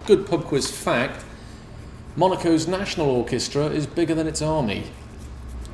good pub quiz fact: Monaco's national orchestra is bigger than its army.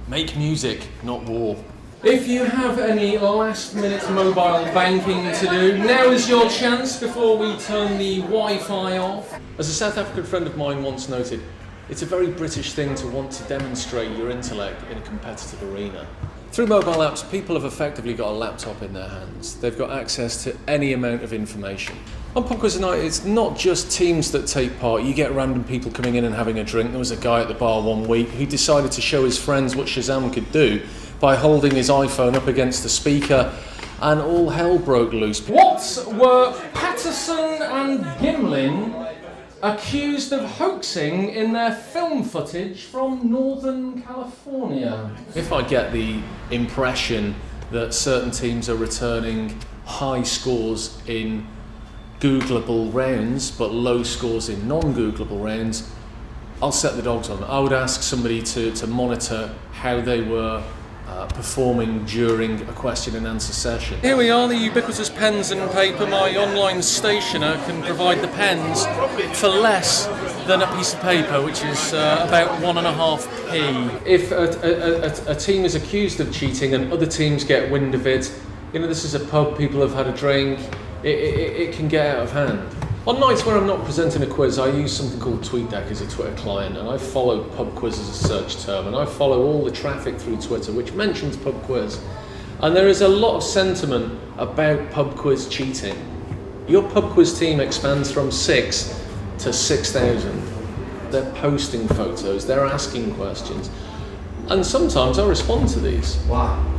Make music, not war. If you have any last-minute mobile banking to do, now is your chance before we turn the Wi-Fi off. As a South African friend of mine once noted, it's a very British thing to want to demonstrate your intellect in a competitive arena. Through mobile apps, people have effectively got a laptop in their hands. They've got access to any amount of information. On Pub Quiz Night, it's not just teams that take part. You get random people coming in and having a drink. There was a guy at the bar one week who decided to show his friends what Shazam could do by holding his iPhone up against the speaker, and all hell broke loose. What were Patterson and Gimlin accused of hoaxing in their film footage from Northern California? If I get the impression that certain teams are returning high scores in Googleable rounds but low scores in non-Googleable rounds, I'll set the dogs on. I would ask somebody to monitor how they were performing during a question and answer session. Here we are, the ubiquitous pens and paper. My online stationer can provide the pens for less than a piece of paper, which is about 1.5p. If a team is accused of cheating and other teams get wind of it, this is a pub, people have had a drink, it can get out of hand. On nights where I'm not presenting a quiz, I use something called TweetDeck as a Twitter client, and I follow pub quiz as a search term, and I follow all the traffic through Twitter which mentions pub quiz. And there is a lot of sentiment about pub quiz cheating. Your pub quiz team expands from 6 to 6,000. They're posting photos, they're asking questions, and sometimes I respond to these. Wow.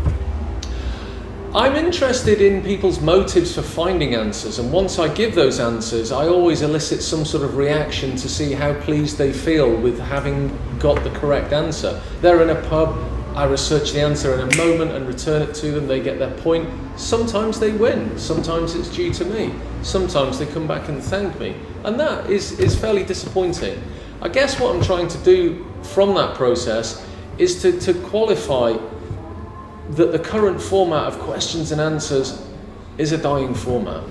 I'm interested in people's motives for finding answers, and once I give those answers, I always elicit some sort of reaction to see how pleased they feel with having got the correct answer. They're in a pub, I research the answer in a moment and return it to them, they get their point. Sometimes they win, sometimes it's due to me, sometimes they come back and thank me, and that is fairly disappointing. I guess what I'm trying to do from that process is to qualify that the current format of questions and answers is a dying format.